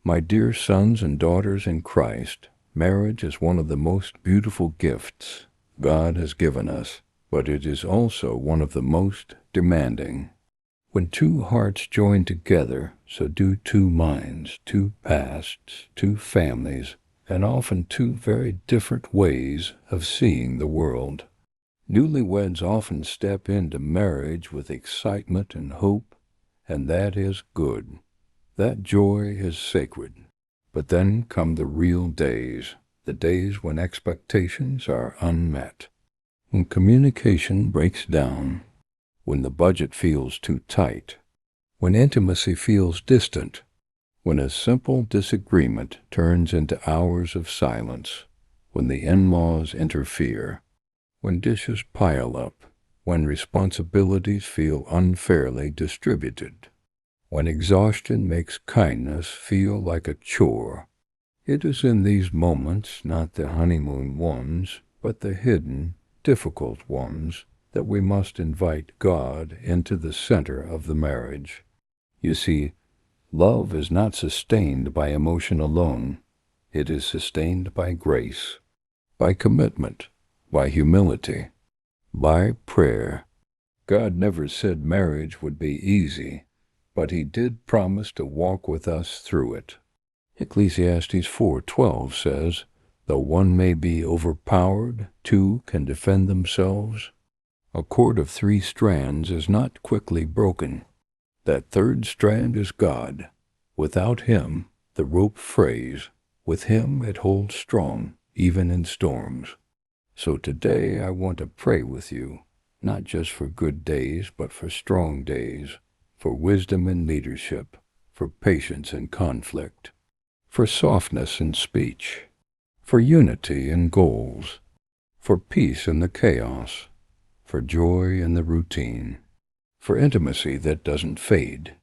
My dear sons and daughters in Christ, marriage is one of the most beautiful gifts God has given us, but it is also one of the most demanding. When two hearts join together, so do two minds, two pasts, two families, and often two very different ways of seeing the world. Newlyweds often step into marriage with excitement and hope, and that is good. That joy is sacred. But then come the real days, the days when expectations are unmet, when communication breaks down, when the budget feels too tight, when intimacy feels distant, when a simple disagreement turns into hours of silence, when the in-laws interfere, when dishes pile up, when responsibilities feel unfairly distributed, when exhaustion makes kindness feel like a chore. It is in these moments, not the honeymoon ones, but the hidden, difficult ones, that we must invite God into the center of the marriage. You see, love is not sustained by emotion alone. It is sustained by grace, by commitment, by humility, by prayer. God never said marriage would be easy, but He did promise to walk with us through it. Ecclesiastes 4:12 says, "Though one may be overpowered, two can defend themselves." A cord of 3 strands is not quickly broken. That third strand is God. Without Him, the rope frays. With Him, it holds strong, even in storms. So today I want to pray with you, not just for good days, but for strong days, for wisdom in leadership, for patience in conflict, for softness in speech, for unity in goals, for peace in the chaos, for joy in the routine, for intimacy that doesn't fade,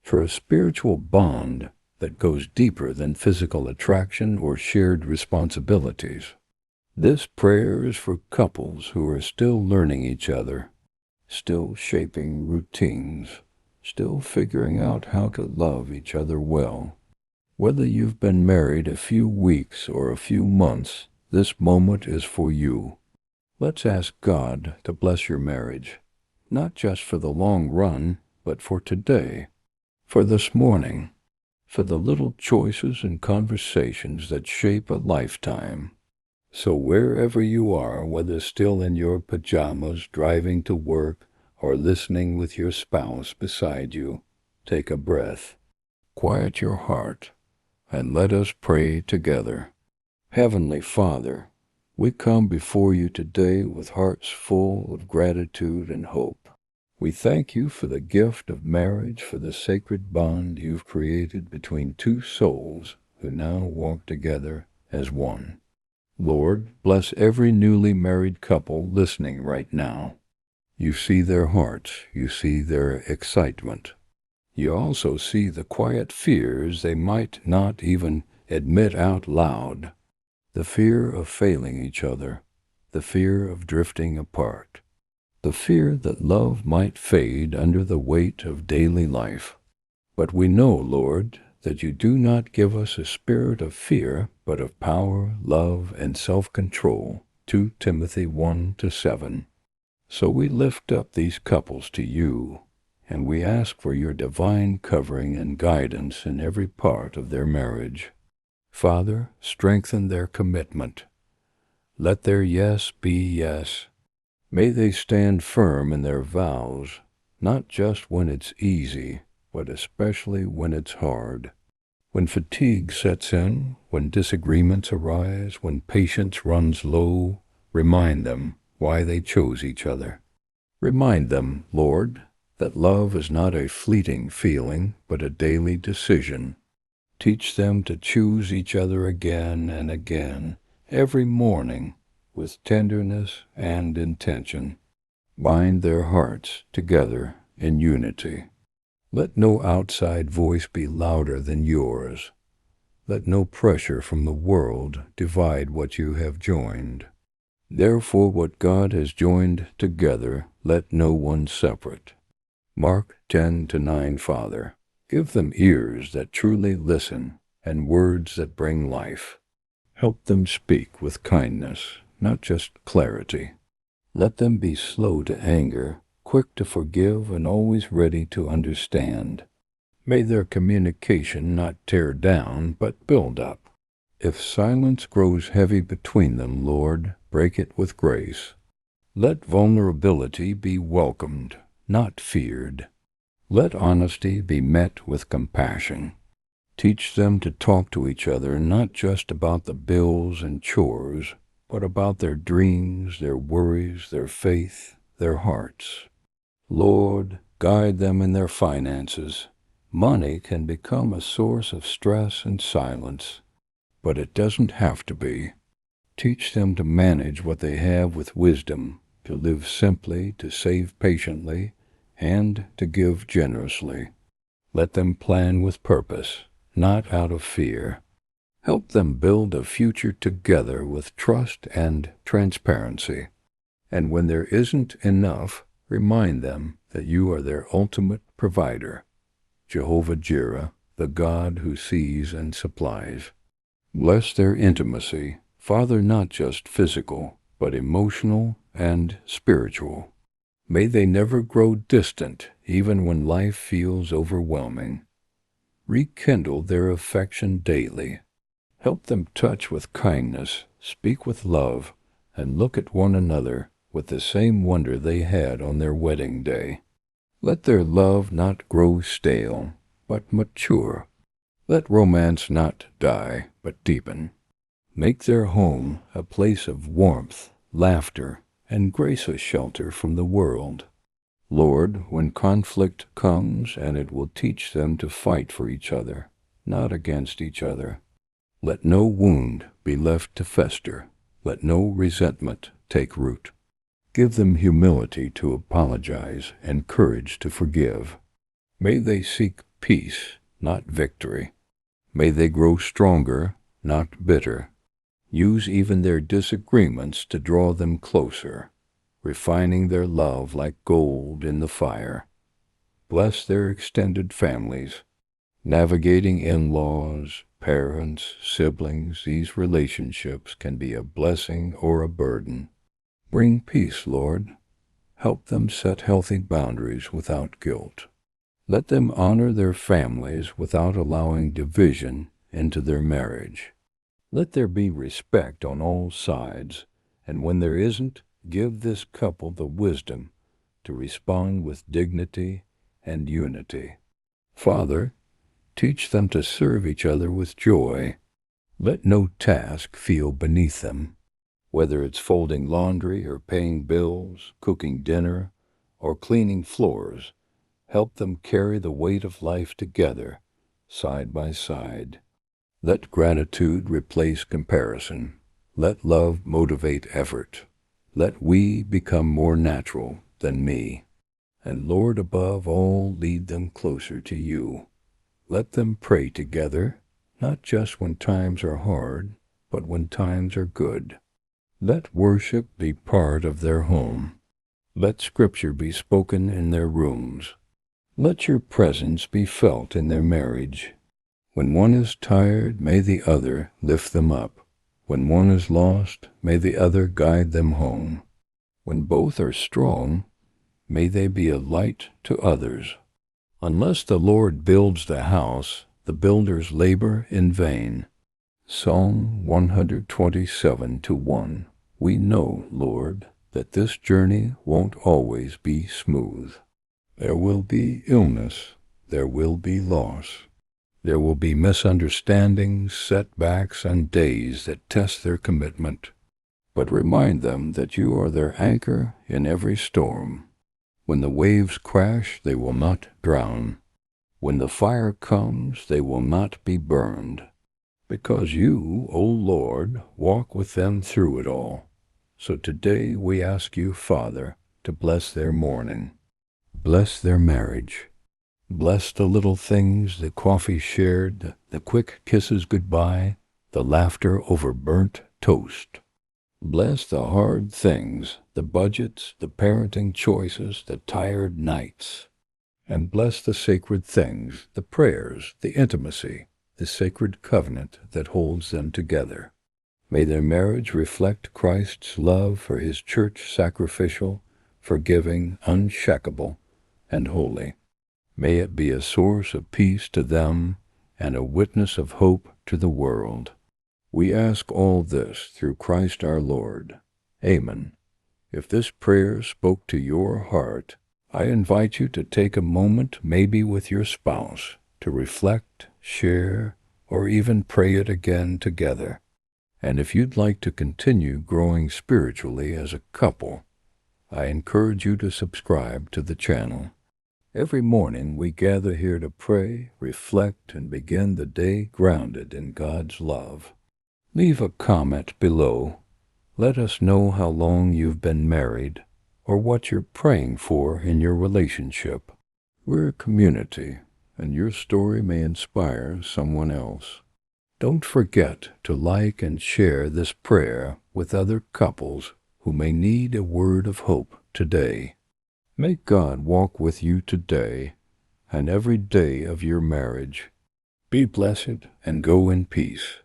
for a spiritual bond that goes deeper than physical attraction or shared responsibilities. This prayer is for couples who are still learning each other, still shaping routines, still figuring out how to love each other well. Whether you've been married a few weeks or a few months, this moment is for you. Let's ask God to bless your marriage, not just for the long run, but for today, for this morning, for the little choices and conversations that shape a lifetime. So wherever you are, whether still in your pajamas driving to work or listening with your spouse beside you, take a breath, quiet your heart, and let us pray together. Heavenly Father, we come before you today with hearts full of gratitude and hope. We thank you for the gift of marriage, for the sacred bond you've created between two souls who now walk together as one. Lord, bless every newly married couple listening right now. You see their hearts, you see their excitement. You also see the quiet fears they might not even admit out loud. The fear of failing each other, the fear of drifting apart, the fear that love might fade under the weight of daily life. But we know, Lord, that you do not give us a spirit of fear, but of power, love, and self-control. 2 Timothy 1-7. So we lift up these couples to you, and we ask for your divine covering and guidance in every part of their marriage. Father, strengthen their commitment. Let their yes be yes. May they stand firm in their vows, not just when it's easy, but especially when it's hard. When fatigue sets in, when disagreements arise, when patience runs low, remind them why they chose each other. Remind them, Lord, that love is not a fleeting feeling, but a daily decision. Teach them to choose each other again and again, every morning, with tenderness and intention. Bind their hearts together in unity. Let no outside voice be louder than yours. Let no pressure from the world divide what you have joined. Therefore, what God has joined together, let no one separate. Mark 10-9, Father. Give them ears that truly listen, and words that bring life. Help them speak with kindness, not just clarity. Let them be slow to anger, quick to forgive, and always ready to understand. May their communication not tear down, but build up. If silence grows heavy between them, Lord, break it with grace. Let vulnerability be welcomed, not feared. Let honesty be met with compassion. Teach them to talk to each other not just about the bills and chores, but about their dreams, their worries, their faith, their hearts. Lord, guide them in their finances. Money can become a source of stress and silence, but it doesn't have to be. Teach them to manage what they have with wisdom, to live simply, to save patiently, and to give generously. Let them plan with purpose, not out of fear. Help them build a future together with trust and transparency. And when there isn't enough, remind them that you are their ultimate provider, Jehovah Jireh, the God who sees and supplies. Bless their intimacy, Father, not just physical, but emotional and spiritual. May they never grow distant, even when life feels overwhelming. Rekindle their affection daily. Help them touch with kindness, speak with love, and look at one another with the same wonder they had on their wedding day. Let their love not grow stale, but mature. Let romance not die, but deepen. Make their home a place of warmth, laughter, and gracious shelter from the world. Lord, when conflict comes, and it will teach them to fight for each other, not against each other. Let no wound be left to fester. Let no resentment take root. Give them humility to apologize and courage to forgive. May they seek peace, not victory. May they grow stronger, not bitter. Use even their disagreements to draw them closer, refining their love like gold in the fire. Bless their extended families. Navigating in-laws, parents, siblings, these relationships can be a blessing or a burden. Bring peace, Lord. Help them set healthy boundaries without guilt. Let them honor their families without allowing division into their marriage. Let there be respect on all sides, and when there isn't, give this couple the wisdom to respond with dignity and unity. Father, teach them to serve each other with joy. Let no task feel beneath them, whether it's folding laundry or paying bills, cooking dinner, or cleaning floors. Help them carry the weight of life together, side by side. Let gratitude replace comparison. Let love motivate effort. Let we become more natural than me. And Lord, above all, lead them closer to you. Let them pray together, not just when times are hard, but when times are good. Let worship be part of their home. Let Scripture be spoken in their rooms. Let your presence be felt in their marriage. When one is tired, may the other lift them up. When one is lost, may the other guide them home. When both are strong, may they be a light to others. Unless the Lord builds the house, the builders labor in vain. Psalm 127:1. We know, Lord, that this journey won't always be smooth. There will be illness. There will be loss. There will be misunderstandings, setbacks, and days that test their commitment. But remind them that you are their anchor in every storm. When the waves crash, they will not drown. When the fire comes, they will not be burned. Because you, O Lord, walk with them through it all. So today we ask you, Father, to bless their morning. Bless their marriage. Bless the little things, the coffee shared, the quick kisses goodbye, the laughter over burnt toast. Bless the hard things, the budgets, the parenting choices, the tired nights. And bless the sacred things, the prayers, the intimacy, the sacred covenant that holds them together. May their marriage reflect Christ's love for his church, sacrificial, forgiving, unshakable, and holy. May it be a source of peace to them and a witness of hope to the world. We ask all this through Christ our Lord. Amen. If this prayer spoke to your heart, I invite you to take a moment, maybe with your spouse, to reflect, share, or even pray it again together. And if you'd like to continue growing spiritually as a couple, I encourage you to subscribe to the channel. Every morning we gather here to pray, reflect, and begin the day grounded in God's love. Leave a comment below. Let us know how long you've been married or what you're praying for in your relationship. We're a community, and your story may inspire someone else. Don't forget to like and share this prayer with other couples who may need a word of hope today. May God walk with you today and every day of your marriage. Be blessed and go in peace.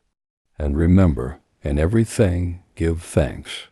And remember, in everything give thanks,